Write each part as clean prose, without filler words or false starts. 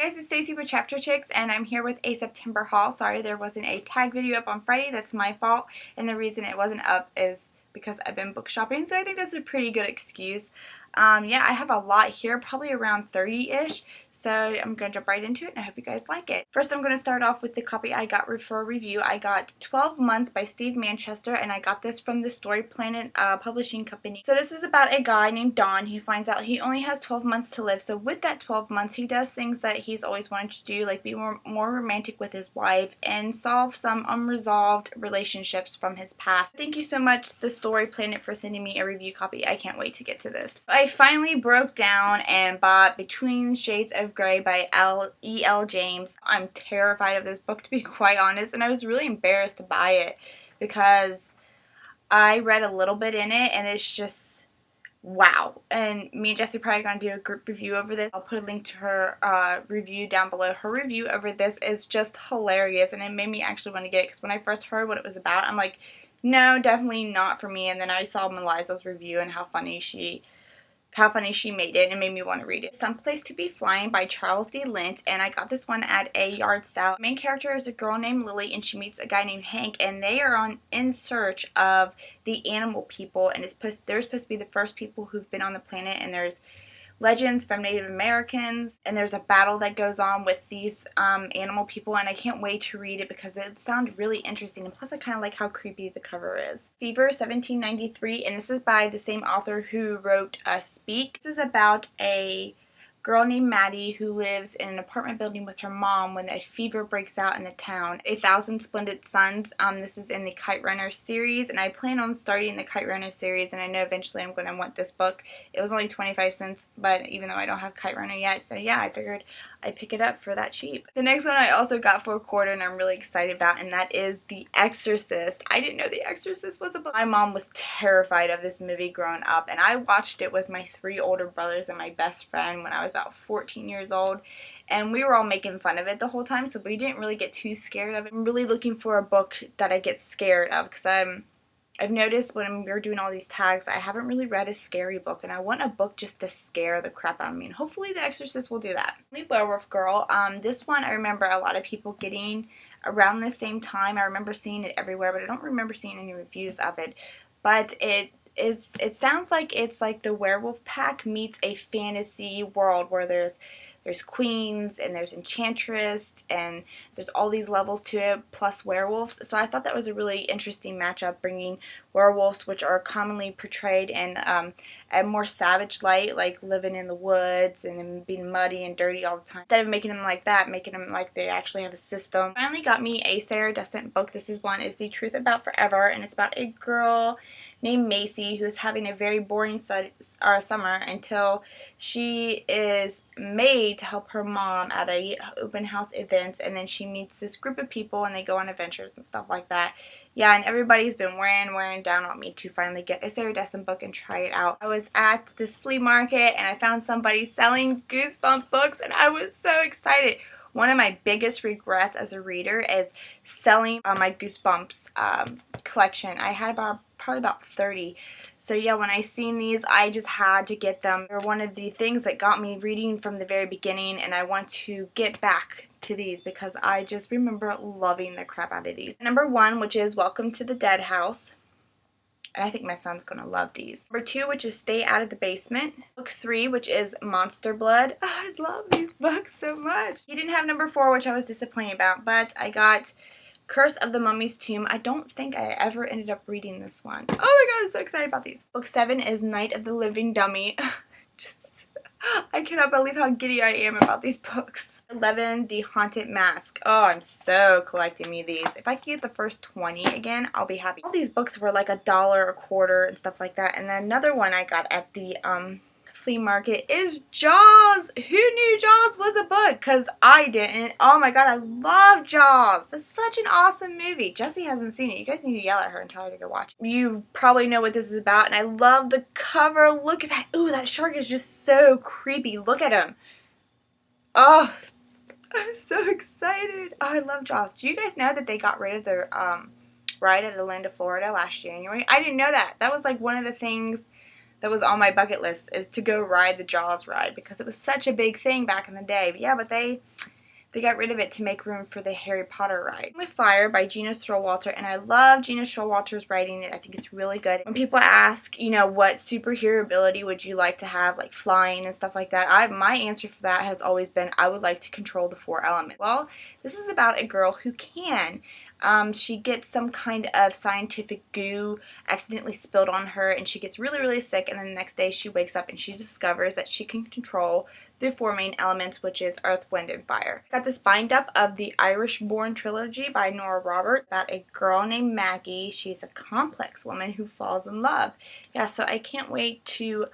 Hey guys, it's Stacy with Chapter Chicks, and I'm here with a September haul. Sorry there wasn't a tag video up on Friday. That's my fault, and the reason it wasn't up is because I've been book shopping, so I think that's a pretty good excuse. Yeah, I have a lot here, probably around 30-ish, so I'm going to jump right into it, and I hope you guys like it. First, I'm going to start off with the copy I got for a review. I got 12 Months by Steve Manchester, and I got this from the Story Planet publishing company. So this is about a guy named Don who finds out he only has 12 months to live. So with that 12 months, he does things that he's always wanted to do, like be more romantic with his wife and solve some unresolved relationships from his past. Thank you so much, the Story Planet, for sending me a review copy. I can't wait to get to this. I finally broke down and bought Between Shades of Grey by E.L. James. I'm terrified of this book, to be quite honest, and I was really embarrassed to buy it because I read a little bit in it and it's just wow. And me and Jessie are probably going to do a group review over this. I'll put a link to her review down below. Her review over this is just hilarious, and it made me actually want to get it because when I first heard what it was about, I'm like, no, definitely not for me. And then I saw Melissa's review and how funny she made it, and it made me want to read it. Someplace to Be Flying by Charles D. Lint, and I got this one at a yard sale. The main character is a girl named Lily, and she meets a guy named Hank, and they are in search of the animal people, and they're supposed to be the first people who've been on the planet, and there's legends from Native Americans, and there's a battle that goes on with these animal people, and I can't wait to read it because it sounded really interesting, and plus I kind of like how creepy the cover is. Fever 1793, and this is by the same author who wrote Speak. This is about a girl named Maddie who lives in an apartment building with her mom when a fever breaks out in the town. 1,000 Splendid Suns. This is in the Kite Runner series, and I plan on starting the Kite Runner series, and I know eventually I'm going to want this book. It was only 25 cents, but even though I don't have Kite Runner yet, so yeah, I figured I'd pick it up for that cheap. The next one I also got for a quarter, and I'm really excited about, and that is The Exorcist. I didn't know The Exorcist was a book. My mom was terrified of this movie growing up, and I watched it with my 3 older brothers and my best friend when I was about 14 years old, and we were all making fun of it the whole time, so we didn't really get too scared of it. I'm really looking for a book that I get scared of because I've noticed when we're doing all these tags, I haven't really read a scary book, and I want a book just to scare the crap out of me, and hopefully The Exorcist will do that. Werewolf Girl. This one I remember a lot of people getting around the same time. I remember seeing it everywhere, but I don't remember seeing any reviews of it. But it sounds like it's like the Werewolf Pack meets a fantasy world where there's queens and there's enchantress and there's all these levels to it plus werewolves. So I thought that was a really interesting matchup, bringing werewolves, which are commonly portrayed in a more savage light, like living in the woods and then being muddy and dirty all the time. Instead of making them like that, making them like they actually have a system. Finally got me a Sarah Dessen book. This is The Truth About Forever, and it's about a girl named Macy who's having a very boring summer until she is made to help her mom at a open house event, and then she meets this group of people and they go on adventures and stuff like that. Yeah, and everybody's been wearing down on me to finally get a Sarah Dessen book and try it out. I was at this flea market and I found somebody selling Goosebumps books, and I was so excited. One of my biggest regrets as a reader is selling my Goosebumps collection. I had probably about 30. So yeah, when I seen these, I just had to get them. They're one of the things that got me reading from the very beginning, and I want to get back to these because I just remember loving the crap out of these. Number 1, which is Welcome to the Dead House. And I think my son's going to love these. Number 2, which is Stay Out of the Basement. Book 3, which is Monster Blood. Oh, I love these books so much. He didn't have number 4, which I was disappointed about, but I got Curse of the Mummy's Tomb. I don't think I ever ended up reading this one. Oh my god, I'm so excited about these. Book 7 is Night of the Living Dummy. I cannot believe how giddy I am about these books. 11, The Haunted Mask. Oh, I'm so collecting me these. If I can get the first 20 again, I'll be happy. All these books were like $1 a quarter and stuff like that. And then another one I got at the flea market is Jaws. Who knew Jaws was a book? Because I didn't. Oh my god, I love Jaws. It's such an awesome movie. Jessie hasn't seen it. You guys need to yell at her and tell her to go watch it. You probably know what this is about, and I love the cover. Look at that. Ooh, that shark is just so creepy. Look at him. Oh, I'm so excited. Oh, I love Jaws. Do you guys know that they got rid of the ride at the Land of Florida last January? I didn't know that. That was like one of the things that was on my bucket list, is to go ride the Jaws ride because it was such a big thing back in the day. But yeah, but they got rid of it to make room for the Harry Potter ride. With Fire by Gena Showalter, and I love Gena Showalter's writing. I think it's really good. When people ask, you know, what superhero ability would you like to have, like flying and stuff like that, my answer for that has always been I would like to control the 4 elements. Well, this is about a girl who can. She gets some kind of scientific goo accidentally spilled on her, and she gets really, really sick, and then the next day she wakes up and she discovers that she can control the 4 main elements, which is earth, wind, and fire. Got this bind up of the Irish Born trilogy by Nora Roberts about a girl named Maggie. She's a complex woman who falls in love. Yeah, so I can't wait to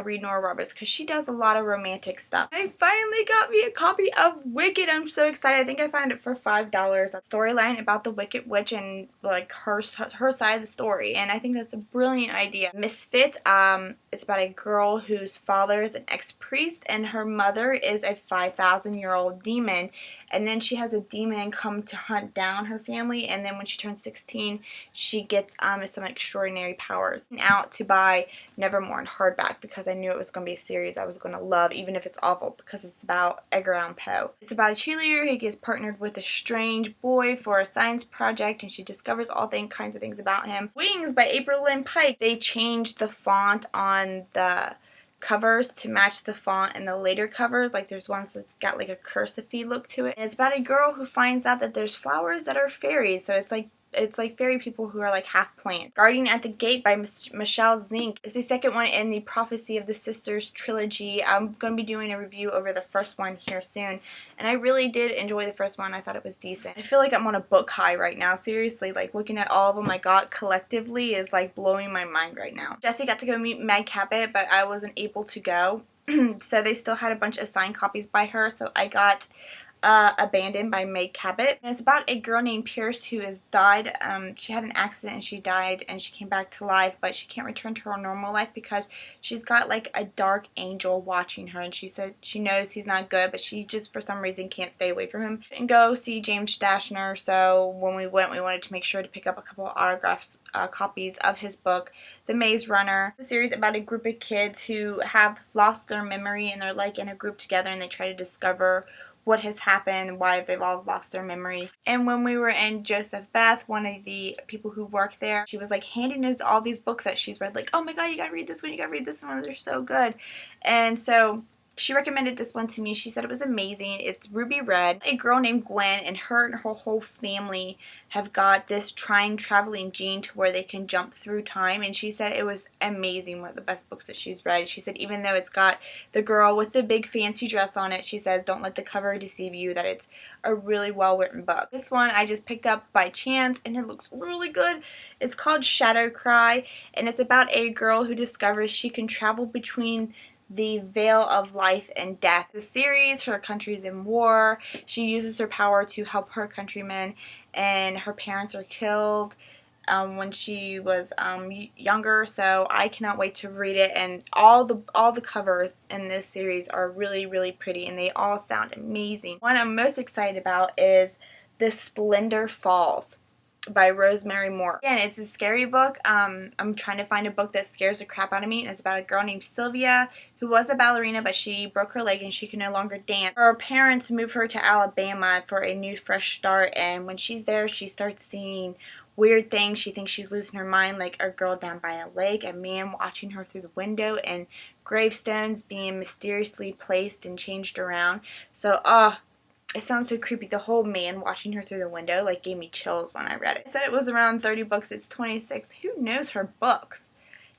read Nora Roberts because she does a lot of romantic stuff. I finally got me a copy of Wicked. I'm so excited. I think I found it for $5. A storyline about the Wicked Witch and like her side of the story, and I think that's a brilliant idea. Misfit, it's about a girl whose father is an ex-priest and her mother is a 5,000-year-old demon, and then she has a demon come to hunt down her family, and then when she turns 16 she gets some extraordinary powers. Out to buy Nevermore in hardback because I knew it was going to be a series I was going to love, even if it's awful, because it's about Edgar Allan Poe. It's about a cheerleader who gets partnered with a strange boy for a science project, and she discovers all kinds of things about him. Wings by April Lynn Pike. They changed the font on the covers to match the font in the later covers. Like there's ones that got like a cursive-y look to it. And it's about a girl who finds out that there's flowers that are fairies, so it's like fairy people who are like half plants. Guardian at the Gate by Michelle Zink is the second one in the Prophecy of the Sisters trilogy. I'm going to be doing a review over the first one here soon, and I really did enjoy the first one. I thought it was decent. I feel like I'm on a book high right now. Seriously, like looking at all of them I got collectively is like blowing my mind right now. Jesse got to go meet Meg Cabot, but I wasn't able to go. So they still had a bunch of signed copies by her, so I got Abandoned by Meg Cabot. And it's about a girl named Pierce who has died. She had an accident and she died and she came back to life, but she can't return to her normal life because she's got like a dark angel watching her, and she said she knows he's not good, but she just for some reason can't stay away from him. And go see James Dashner, so when we went we wanted to make sure to pick up a couple of autographs copies of his book, The Maze Runner. The series about a group of kids who have lost their memory, and they're like in a group together and they try to discover what has happened, why they've all lost their memory. And when we were in Joseph Beth, one of the people who work there, she was like handing us all these books that she's read, like, oh my god, you gotta read this one, you gotta read this one, they're so good. And so she recommended this one to me. She said it was amazing. It's ruby red. A girl named Gwen and her whole family have got this time traveling gene to where they can jump through time, and she said it was amazing. One of the best books that she's read. She said even though it's got the girl with the big fancy dress on it, she says don't let the cover deceive you, that it's a really well written book. This one I just picked up by chance and it looks really good. It's called Shadow Cry, and it's about a girl who discovers she can travel between the veil of life and death. The series, her country's in war. She uses her power to help her countrymen, and her parents are killed when she was younger. So I cannot wait to read it, and all the covers in this series are really, really pretty, and they all sound amazing. One I'm most excited about is The Splendor Falls by Rosemary Moore. Again, it's a scary book. I'm trying to find a book that scares the crap out of me, and it's about a girl named Sylvia who was a ballerina, but she broke her leg and she can no longer dance. Her parents move her to Alabama for a new fresh start, and when she's there she starts seeing weird things. She thinks she's losing her mind, like a girl down by a lake, a man watching her through the window, and gravestones being mysteriously placed and changed around. So it sounds so creepy. The whole man watching her through the window like gave me chills when I read it. I said it was around 30 bucks. It's 26. Who knows her books?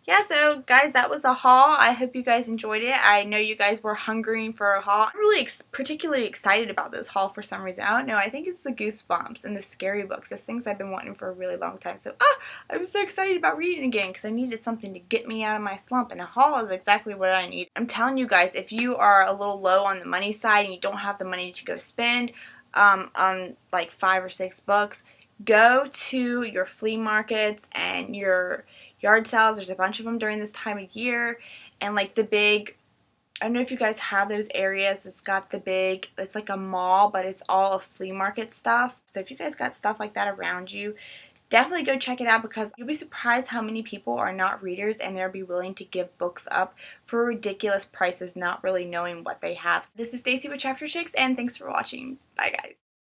Yeah, so guys, that was the haul. I hope you guys enjoyed it. I know you guys were hungering for a haul. I'm really particularly excited about this haul for some reason. I don't know. I think it's the Goosebumps and the scary books. Those things I've been wanting for a really long time. So, I'm so excited about reading again because I needed something to get me out of my slump, and a haul is exactly what I need. I'm telling you guys, if you are a little low on the money side and you don't have the money to go spend on like 5 or 6 books, go to your flea markets and your yard sales. There's a bunch of them during this time of year, and like the big, I don't know if you guys have those areas that's got the big, it's like a mall, but it's all of flea market stuff. So if you guys got stuff like that around you, definitely go check it out because you'll be surprised how many people are not readers and they'll be willing to give books up for ridiculous prices not really knowing what they have. This is Stacy with Chapter 6 and thanks for watching. Bye guys.